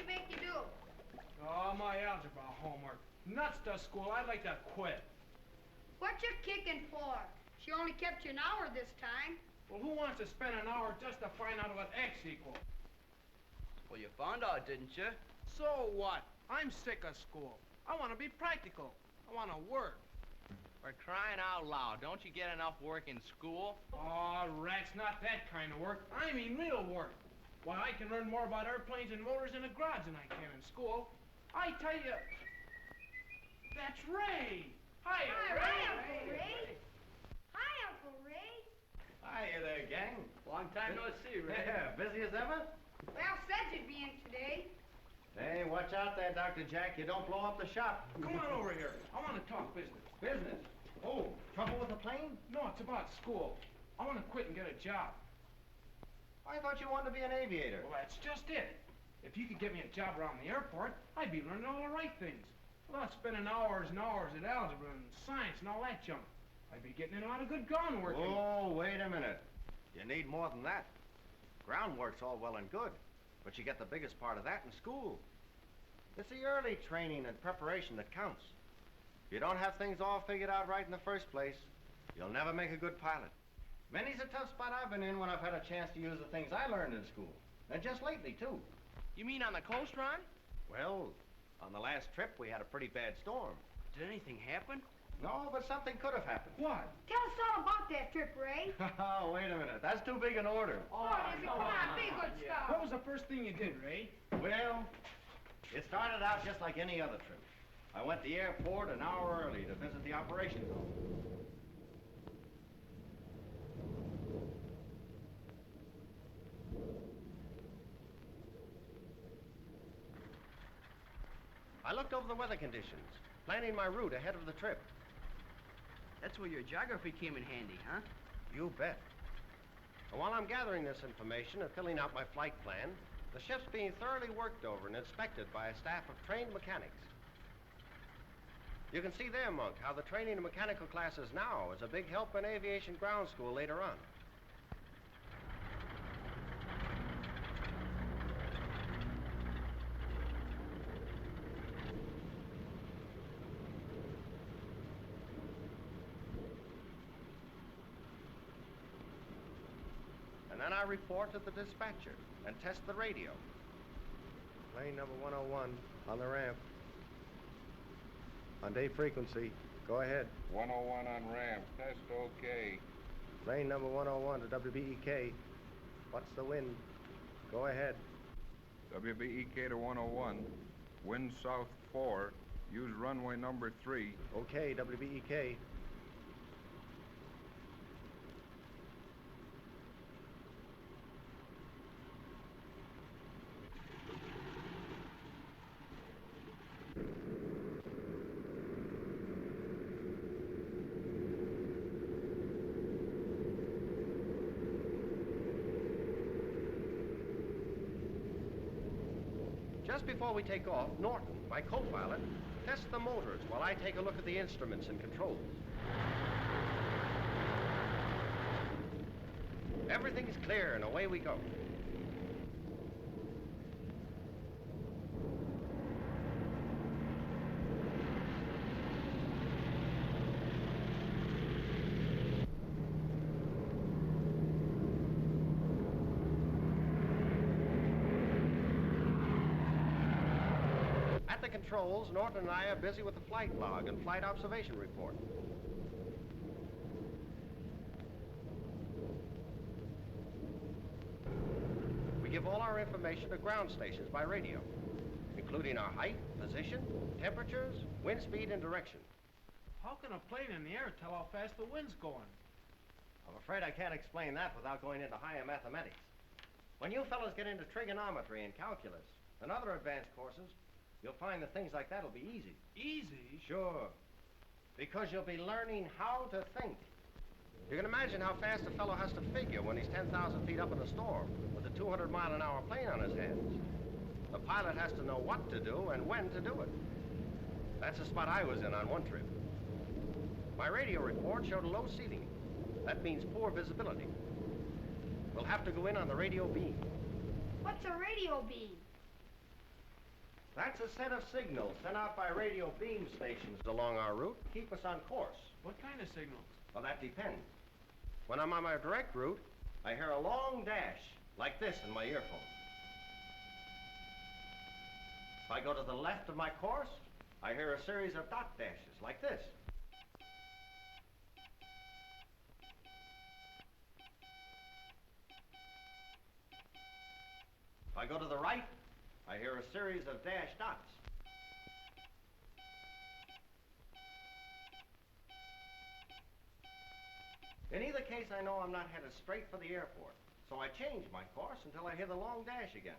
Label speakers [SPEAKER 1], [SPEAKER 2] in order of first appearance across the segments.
[SPEAKER 1] make you do?
[SPEAKER 2] Oh, my algebra homework. Nuts to school. I'd like to quit.
[SPEAKER 1] What you kicking for? She only kept you an hour this time.
[SPEAKER 2] Well, who wants to spend an hour just to find out what X equals?
[SPEAKER 3] Well, you found out, didn't you?
[SPEAKER 2] So what? I'm sick of school. I want to be practical. I want to work.
[SPEAKER 3] For crying out loud, don't you get enough work in school?
[SPEAKER 2] Oh, rats, not that kind of work. I mean real work. Why, I can learn more about airplanes and motors in a garage than I can in school. I tell you... That's Ray!
[SPEAKER 1] Hi, Uncle Ray. Hi, Uncle Ray.
[SPEAKER 4] Hiya there, gang.
[SPEAKER 3] Long time no see, Ray.
[SPEAKER 4] Yeah, busy as ever?
[SPEAKER 1] Well, said you'd be in today.
[SPEAKER 4] Hey, watch out there, Dr. Jack. You don't blow up the shop.
[SPEAKER 2] Come on over here. I want to talk business.
[SPEAKER 4] Business? Oh, trouble with the plane?
[SPEAKER 2] No, it's about school. I want to quit and get a job.
[SPEAKER 4] I thought you wanted to be an aviator.
[SPEAKER 2] Well, that's just it. If you could get me a job around the airport, I'd be learning all the right things. Without spending hours and hours at algebra and science and all that junk. I'd be getting in a lot of good ground work.
[SPEAKER 4] Oh, wait a minute. You need more than that. Groundwork's all well and good, but you get the biggest part of that in school. It's the early training and preparation that counts. If you don't have things all figured out right in the first place, you'll never make a good pilot. Many's a tough spot I've been in when I've had a chance to use the things I learned in school. And just lately, too.
[SPEAKER 3] You mean on the coast, Ron?
[SPEAKER 4] Well, on the last trip, we had a pretty bad storm.
[SPEAKER 3] Did anything happen?
[SPEAKER 4] No, but something could have happened.
[SPEAKER 2] What?
[SPEAKER 1] Tell us all about that trip, Ray.
[SPEAKER 4] Oh, wait a minute. That's too big an order.
[SPEAKER 1] Oh, come on, be good stuff.
[SPEAKER 2] What was the first thing you did, Ray?
[SPEAKER 4] Well, it started out just like any other trip. I went to the airport an hour early to visit the operations room. I looked over the weather conditions, planning my route ahead of the trip.
[SPEAKER 3] That's where your geography came in handy, huh?
[SPEAKER 4] You bet. And while I'm gathering this information and filling out my flight plan, the ship's being thoroughly worked over and inspected by a staff of trained mechanics. You can see there, Monk, how the training in mechanical classes now is a big help in aviation ground school later on. And then I report to the dispatcher and test the radio. Plane number 101 on the ramp. On day frequency, go ahead.
[SPEAKER 5] 101 on ramp, test okay.
[SPEAKER 4] Plane number 101 to WBEK. What's the wind? Go ahead.
[SPEAKER 5] WBEK to 101, wind south 4, use runway number 3.
[SPEAKER 4] Okay, WBEK. Just before we take off, Norton, my co-pilot, tests the motors while I take a look at the instruments and controls. Everything's clear and away we go. Controls, Norton and I are busy with the flight log and flight observation report. We give all our information to ground stations by radio, including our height, position, temperatures, wind speed, and direction.
[SPEAKER 2] How can a plane in the air tell how fast the wind's going?
[SPEAKER 4] I'm afraid I can't explain that without going into higher mathematics. When you fellows get into trigonometry and calculus and other advanced courses, you'll find that things like that will be easy.
[SPEAKER 2] Easy?
[SPEAKER 4] Sure. Because you'll be learning how to think. You can imagine how fast a fellow has to figure when he's 10,000 feet up in a storm with a 200-mile-an-hour plane on his hands. The pilot has to know what to do and when to do it. That's the spot I was in on one trip. My radio report showed a low ceiling. That means poor visibility. We'll have to go in on the radio beam.
[SPEAKER 1] What's a radio beam?
[SPEAKER 4] That's a set of signals sent out by radio beam stations along our route to keep us on course.
[SPEAKER 2] What kind of signals?
[SPEAKER 4] Well, that depends. When I'm on my direct route, I hear a long dash, like this in my earphone. If I go to the left of my course, I hear a series of dot dashes, like this. If I go to the right, I hear a series of dash dots. In either case, I know I'm not headed straight for the airport, so I change my course until I hear the long dash again.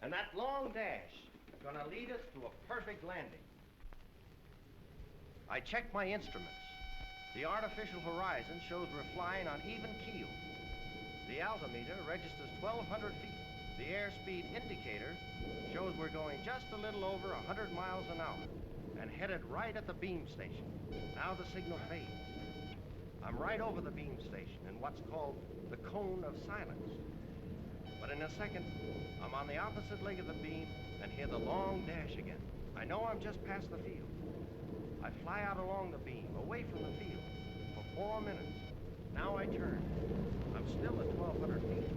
[SPEAKER 4] And that long dash is going to lead us to a perfect landing. I check my instruments. The artificial horizon shows we're flying on even keel. The altimeter registers 1,200 feet. The airspeed indicator shows we're going just a little over 100 miles an hour and headed right at the beam station. Now the signal fades. I'm right over the beam station in what's called the cone of silence. But in a second, I'm on the opposite leg of the beam and hear the long dash again. I know I'm just past the field. I fly out along the beam, away from the field, for 4 minutes. Now I turn. I'm still at 1,200 feet.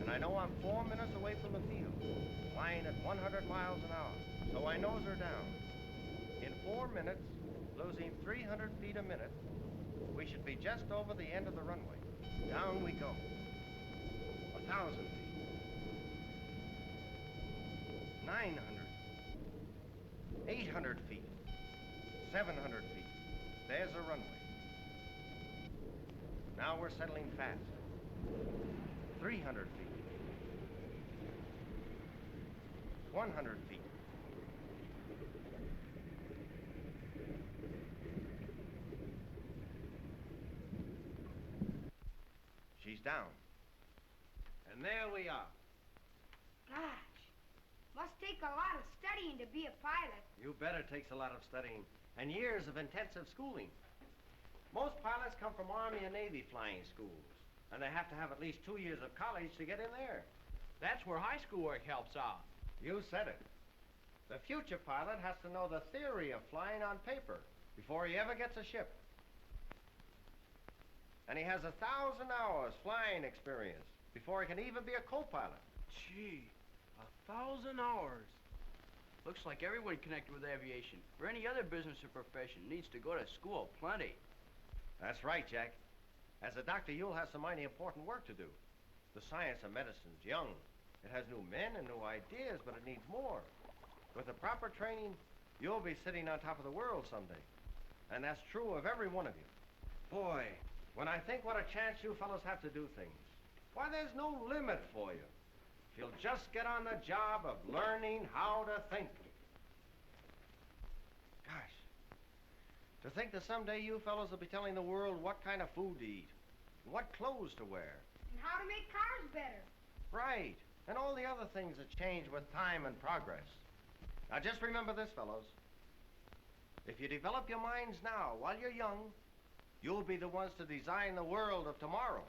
[SPEAKER 4] And I know I'm 4 minutes away from the field, flying at 100 miles an hour. So I nose her down. In 4 minutes, losing 300 feet a minute, we should be just over the end of the runway. Down we go. 1,000 feet. 900. 800 feet. 700 feet. There's a runway. Now we're settling fast. 300 feet. 100 feet. She's down. And there we are.
[SPEAKER 1] Gosh, must take a lot of studying to be a pilot.
[SPEAKER 4] You bet it takes a lot of studying and years of intensive schooling. Most pilots come from Army and Navy flying schools, and they have to have at least 2 years of college to get in there.
[SPEAKER 3] That's where high school work helps out.
[SPEAKER 4] You said it. The future pilot has to know the theory of flying on paper before he ever gets a ship. And he has 1,000 hours flying experience before he can even be a co-pilot.
[SPEAKER 6] Gee, 1,000 hours. Looks like everyone connected with aviation or any other business or profession needs to go to school plenty.
[SPEAKER 4] That's right, Jack. As a doctor, you'll have some mighty important work to do. The science of medicine's young. It has new men and new ideas, but it needs more. With the proper training, you'll be sitting on top of the world someday. And that's true of every one of you. Boy, when I think what a chance you fellows have to do things, why, there's no limit for you. If you'll just get on the job of learning how to think. Gosh, to think that someday you fellows will be telling the world what kind of food to eat, what clothes to wear.
[SPEAKER 1] And how to make cars better.
[SPEAKER 4] Right, and all the other things that change with time and progress. Now just remember this, fellows. If you develop your minds now while you're young, you'll be the ones to design the world of tomorrow.